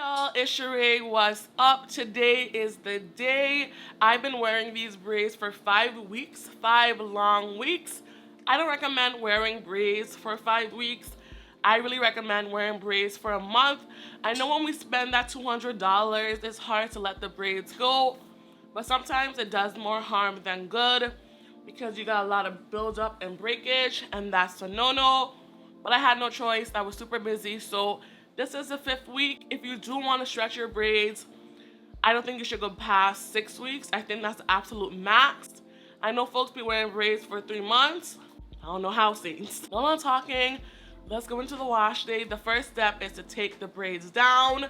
Y'all, it's SheRea. What's up? Today is the day. I've been wearing these braids for 5 weeks, 5 long weeks. I don't recommend wearing braids for 5 weeks. I really recommend wearing braids for a month. I know when we spend that $200, it's hard to let the braids go, but sometimes it does more harm than good because you got a lot of buildup and breakage, and that's a no-no. But I had no choice. I was super busy, so this is the 5th week. If you do want to stretch your braids, I don't think you should go past 6 weeks. I think that's the absolute max. I know folks be wearing braids for 3 months. I don't know how, Saints. While I'm talking, let's go into the wash day. The first step is to take the braids down.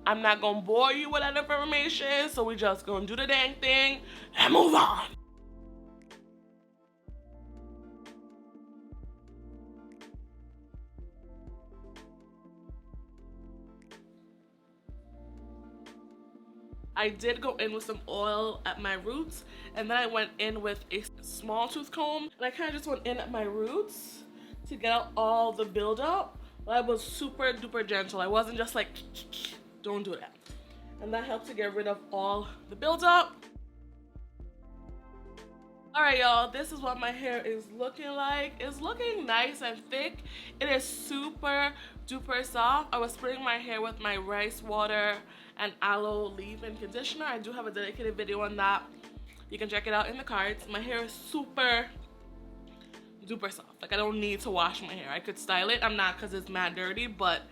I'm not gonna bore you with that information, so we just gonna do the dang thing and move on. I did go in with some oil at my roots, and then I went in with a small tooth comb, and I kind of just went in at my roots to get out all the buildup. But I was super duper gentle. I wasn't just like, don't do that. And that helped to get rid of all the buildup. Alright y'all, this is what my hair is looking like. It's looking nice and thick. It is super duper soft. I was spraying my hair with my rice water and aloe leave-in conditioner. I do have a dedicated video on that. You can check it out in the cards. My hair is super duper soft. Like, I don't need to wash my hair. I could style it. I'm not, because it's mad dirty, but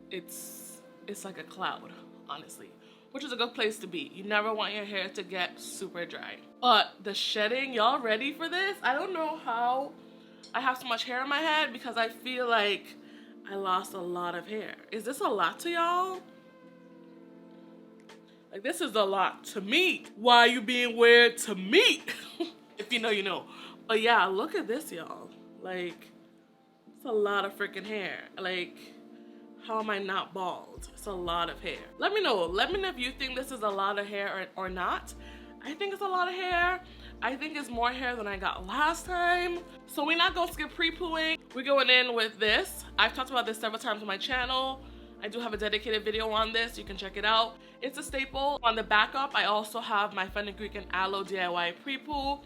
it's like a cloud, honestly, which is a good place to be. You never want your hair to get super dry. But the shedding, y'all ready for this? I don't know how I have so much hair in my head, because I feel like I lost a lot of hair. Is this a lot to y'all? Like, this is a lot to me. Why are you being weird to me? If you know, you know. But yeah, look at this, y'all. Like, it's a lot of freaking hair. Like, how am I not bald? It's a lot of hair. Let me know. Let me know if you think this is a lot of hair or not. I think it's a lot of hair. I think it's more hair than I got last time. So we're not gonna skip pre-pooing. We're going in with this. I've talked about this several times on my channel. I do have a dedicated video on this. You can check it out. It's a staple. On the backup, I also have my fenugreek and aloe DIY pre-poo.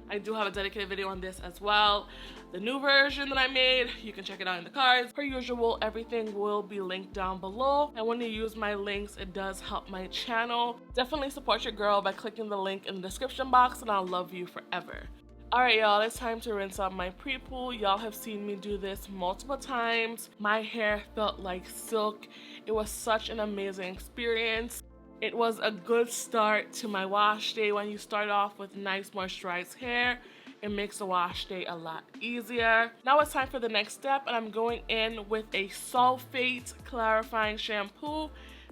I do have a dedicated video on this as well. The new version that I made, you can check it out in the cards. Per usual, everything will be linked down below. And when you use my links, it does help my channel. Definitely support your girl by clicking the link in the description box, and I'll love you forever. Alright y'all, it's time to rinse out my pre-poo. Y'all have seen me do this multiple times. My hair felt like silk. It was such an amazing experience. It was a good start to my wash day. When you start off with nice moisturized hair, it makes the wash day a lot easier. Now it's time for the next step, and I'm going in with a sulfate clarifying shampoo.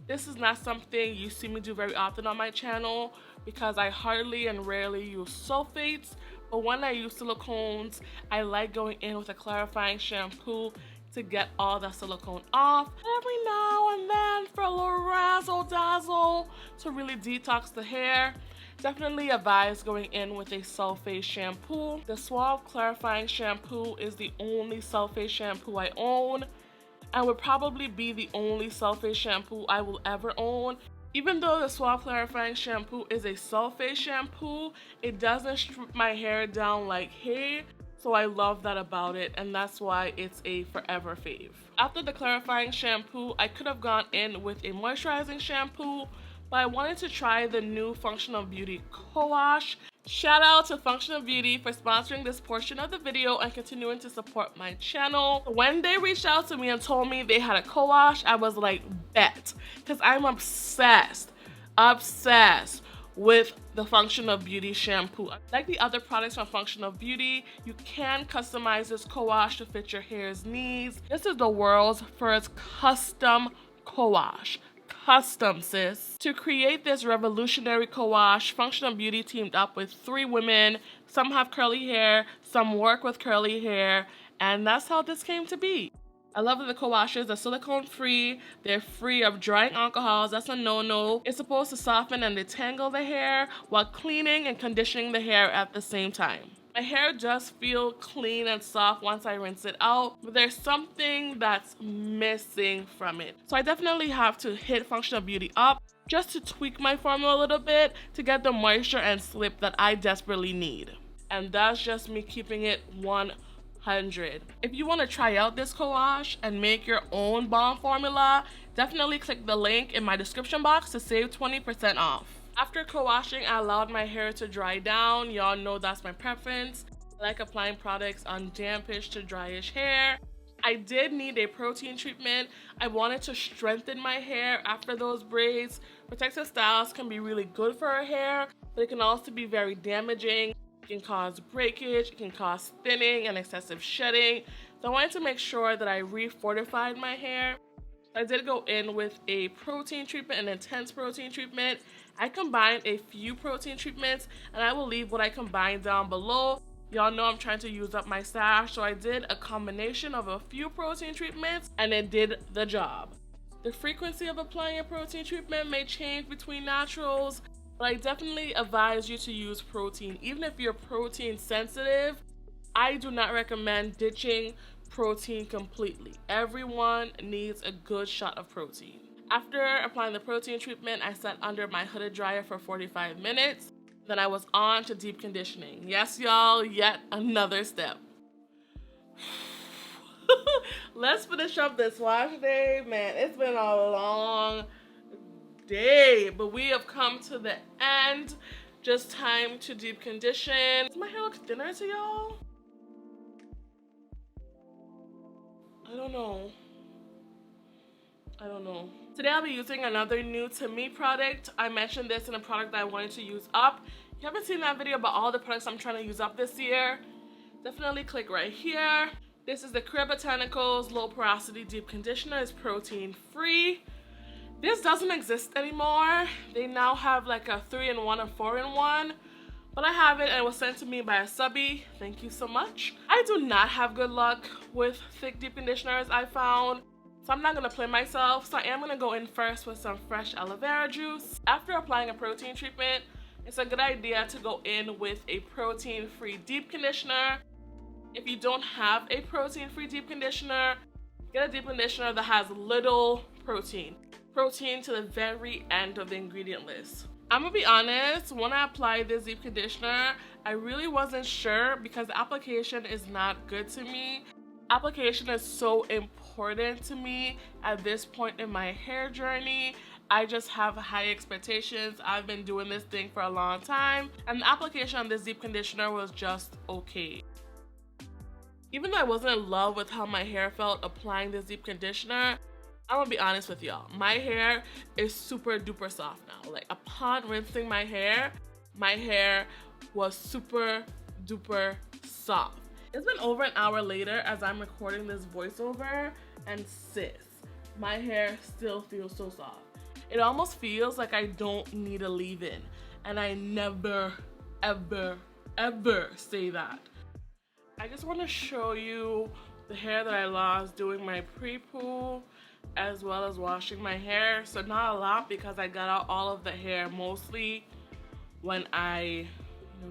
This is not something you see me do very often on my channel because I hardly and rarely use sulfates. But when I use silicones, I like going in with a clarifying shampoo to get all that silicone off. Every now and then for a little razzle dazzle to really detox the hair. Definitely advise going in with a sulfate shampoo. The Suave Clarifying Shampoo is the only sulfate shampoo I own, and would probably be the only sulfate shampoo I will ever own. Even though the Suave Clarifying Shampoo is a sulfate shampoo, it doesn't strip my hair down like hair. So I love that about it, and that's why it's a forever fave. After the clarifying shampoo, I could have gone in with a moisturizing shampoo, but I wanted to try the new Functional Beauty COWASH. Shout out to Functional Beauty for sponsoring this portion of the video and continuing to support my channel. When they reached out to me and told me they had a COWASH, I was like, bet, because I'm obsessed with the Functional Beauty shampoo. Like the other products from Functional Beauty, you can customize this COWASH to fit your hair's needs. This is the world's first custom COWASH. Custom, sis. To create this revolutionary COWASH, Functional Beauty teamed up with 3 women. Some have curly hair, some work with curly hair, and that's how this came to be. I love that the COWASHs are silicone free, they're free of drying alcohols, that's a no-no. It's supposed to soften and detangle the hair while cleaning and conditioning the hair at the same time. My hair does feel clean and soft once I rinse it out, but there's something that's missing from it. So I definitely have to hit Functional Beauty up just to tweak my formula a little bit to get the moisture and slip that I desperately need. And that's just me keeping it 100. If you want to try out this COWASH and make your own balm formula, definitely click the link in my description box to save 20% off. After co-washing, I allowed my hair to dry down. Y'all know that's my preference. I like applying products on dampish to dryish hair. I did need a protein treatment. I wanted to strengthen my hair after those braids. Protective styles can be really good for our hair, but it can also be very damaging. It can cause breakage, it can cause thinning and excessive shedding. So I wanted to make sure that I refortified my hair. I did go in with a protein treatment, an intense protein treatment. I combined a few protein treatments, and I will leave what I combined down below. Y'all know I'm trying to use up my stash, so I did a combination of a few protein treatments, and it did the job. The frequency of applying a protein treatment may change between naturals, but I definitely advise you to use protein. Even if you're protein sensitive, I do not recommend ditching protein completely. Everyone needs a good shot of protein. After applying the protein treatment, I sat under my hooded dryer for 45 minutes. Then I was on to deep conditioning. Yes, y'all, yet another step. Let's finish up this wash day. Man, it's been a long day, but we have come to the end. Just time to deep condition. Does my hair look thinner to y'all? I don't know. Today I'll be using another new to me product. I mentioned this in a product that I wanted to use up. If you haven't seen that video about all the products I'm trying to use up this year, definitely click right here. This is the Career Botanicals Low Porosity Deep Conditioner. It's protein free. This doesn't exist anymore. They now have like a 3-in-1 and 4-in-1. But I have it and it was sent to me by a subby. Thank you so much. I do not have good luck with thick deep conditioners, I found. So I'm not gonna play myself. So I am gonna go in first with some fresh aloe vera juice. After applying a protein treatment, it's a good idea to go in with a protein-free deep conditioner. If you don't have a protein-free deep conditioner, get a deep conditioner that has little protein. Protein to the very end of the ingredient list. I'm gonna be honest, when I applied this deep conditioner, I really wasn't sure because the application is not good to me. Application is so important to me at this point in my hair journey. I just have high expectations. I've been doing this thing for a long time, and the application on this deep conditioner was just okay. Even though I wasn't in love with how my hair felt applying this deep conditioner, I'm gonna be honest with y'all. My hair is super duper soft now. Like upon rinsing my hair was super duper soft. It's been over an hour later as I'm recording this voiceover, and sis, my hair still feels so soft. It almost feels like I don't need a leave-in, and I never, ever, ever say that. I just want to show you the hair that I lost doing my pre-poo as well as washing my hair. So not a lot because I got out all of the hair mostly when I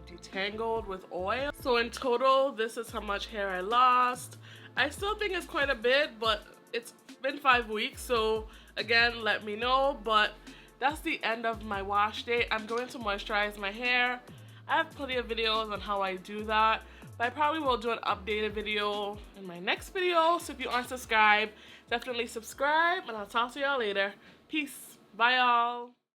detangled with oil. So in total, this is how much hair I lost. I still think it's quite a bit, but it's been 5 weeks, so again, let me know. But that's the end of my wash day. I'm going to moisturize my hair. I have plenty of videos on how I do that, but I probably will do an updated video in my next video. So if you aren't subscribed, definitely subscribe, and I'll talk to y'all later. Peace. Bye, y'all.